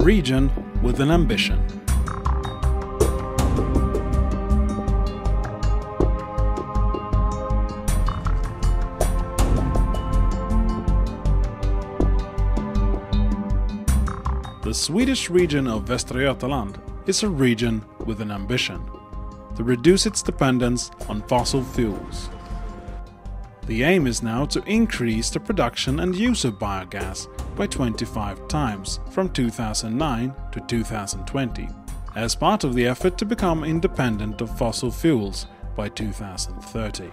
region with an ambition. The Swedish region of Västra Götaland is a region with an ambition to reduce its dependence on fossil fuels. The aim is now to increase the production and use of biogas by 25 times from 2009 to 2020, as part of the effort to become independent of fossil fuels by 2030.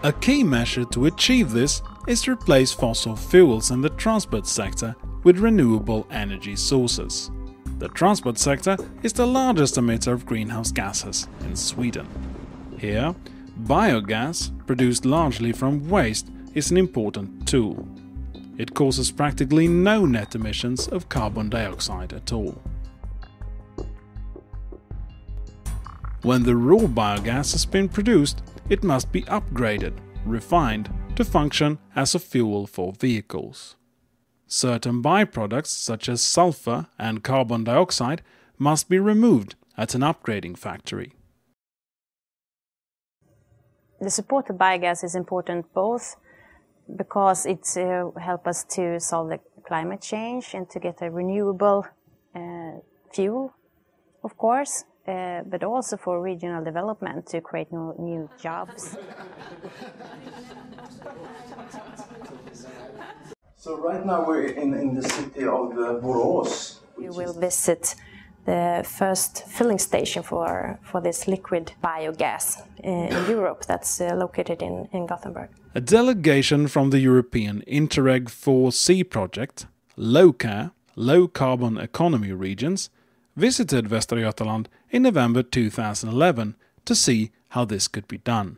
A key measure to achieve this is to replace fossil fuels in the transport sector with renewable energy sources. The transport sector is the largest emitter of greenhouse gases in Sweden. Here, biogas, produced largely from waste, is an important tool. It causes practically no net emissions of carbon dioxide at all. When the raw biogas has been produced, it must be upgraded, refined, to function as a fuel for vehicles. Certain byproducts such as sulfur and carbon dioxide must be removed at an upgrading factory. The support of biogas is important both because it helps us to solve the climate change and to get a renewable fuel, of course, but also for regional development to create new jobs. So right now we're in the city of Borås. We will visit the first filling station for this liquid biogas in Europe that's located in Gothenburg. A delegation from the European Interreg 4C project, LOCA, Low Carbon Economy Regions, visited Västra Götaland in November 2011 to see how this could be done.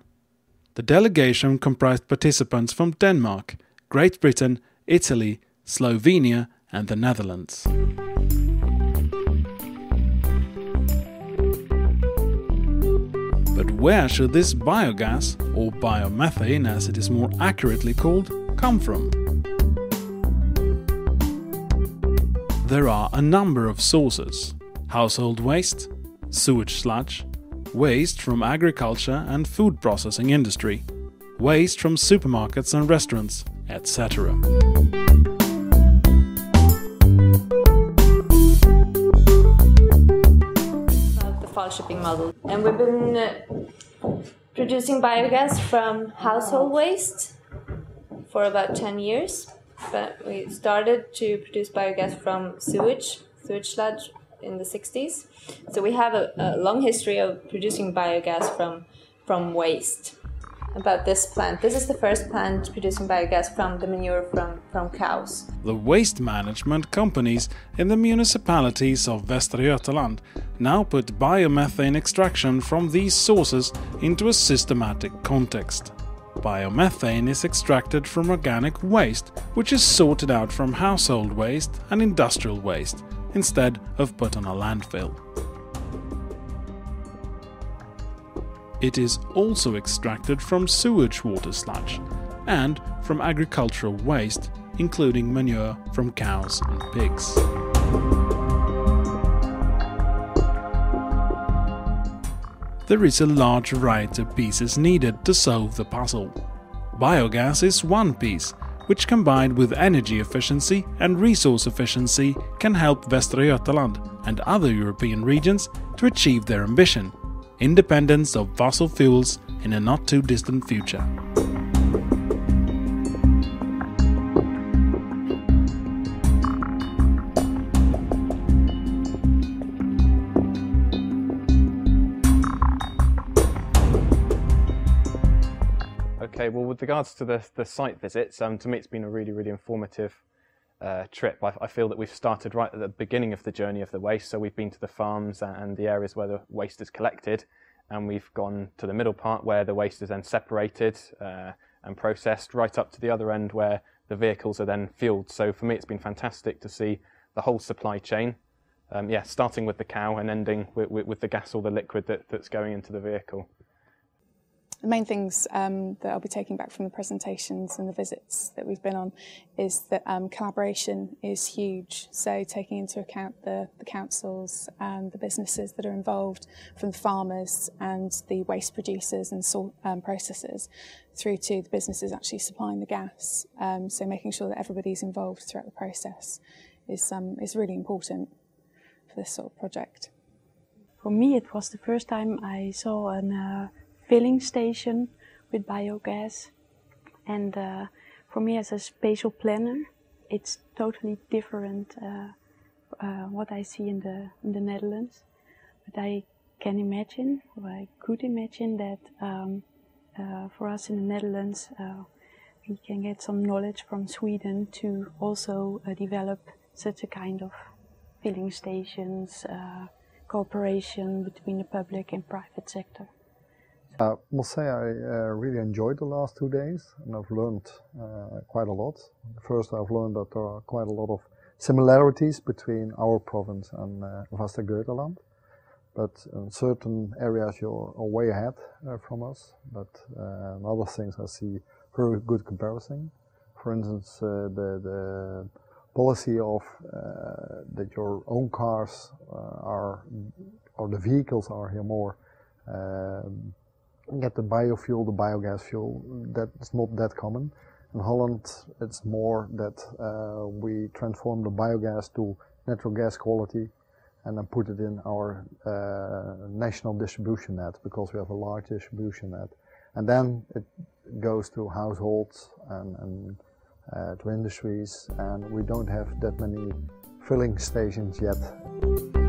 The delegation comprised participants from Denmark, Great Britain, Italy, Slovenia and the Netherlands. But where should this biogas, or biomethane as it is more accurately called, come from? There are a number of sources: household waste, sewage sludge, waste from agriculture and food processing industry, waste from supermarkets and restaurants, etc. Shipping model, and we've been producing biogas from household waste for about 10 years, but we started to produce biogas from sewage sludge in the 60s. So we have a long history of producing biogas from waste. About this plant. This is the first plant producing biogas from the manure from cows. The waste management companies in the municipalities of Västra Götaland now put biomethane extraction from these sources into a systematic context. Biomethane is extracted from organic waste, which is sorted out from household waste and industrial waste, instead of put on a landfill. It is also extracted from sewage water sludge and from agricultural waste, including manure from cows and pigs. There is a large variety of pieces needed to solve the puzzle. Biogas is one piece, which combined with energy efficiency and resource efficiency can help Västra Götaland and other European regions to achieve their ambition: independence of fossil fuels in a not too distant future. Okay, well, with regards to the site visits, to me it's been a really informative trip. I feel that we've started right at the beginning of the journey of the waste, so we've been to the farms and the areas where the waste is collected, and we've gone to the middle part where the waste is then separated and processed, right up to the other end where the vehicles are then fueled. So for me it's been fantastic to see the whole supply chain, starting with the cow and ending with the gas or the liquid that's going into the vehicle. The main things that I'll be taking back from the presentations and the visits that we've been on is that collaboration is huge. So taking into account the councils and the businesses that are involved, from the farmers and the waste producers and processors through to the businesses actually supplying the gas. So making sure that everybody's involved throughout the process is really important for this sort of project. For me, it was the first time I saw a filling station with biogas, and for me as a spatial planner, it's totally different what I see in the Netherlands. But I can imagine, or I could imagine that for us in the Netherlands, we can get some knowledge from Sweden to also develop such a kind of filling stations, cooperation between the public and private sector. I must say I really enjoyed the last 2 days, and I've learned quite a lot. First, I've learned that there are quite a lot of similarities between our province and Västergötland, but in certain areas you're way ahead from us, but in other things I see very good comparison. For instance, the policy of that your own cars or the vehicles are here more get the biofuel, the biogas fuel. That's not that common. In Holland, it's more that we transform the biogas to natural gas quality and then put it in our national distribution net, because we have a large distribution net. And then it goes to households and to industries, and we don't have that many filling stations yet.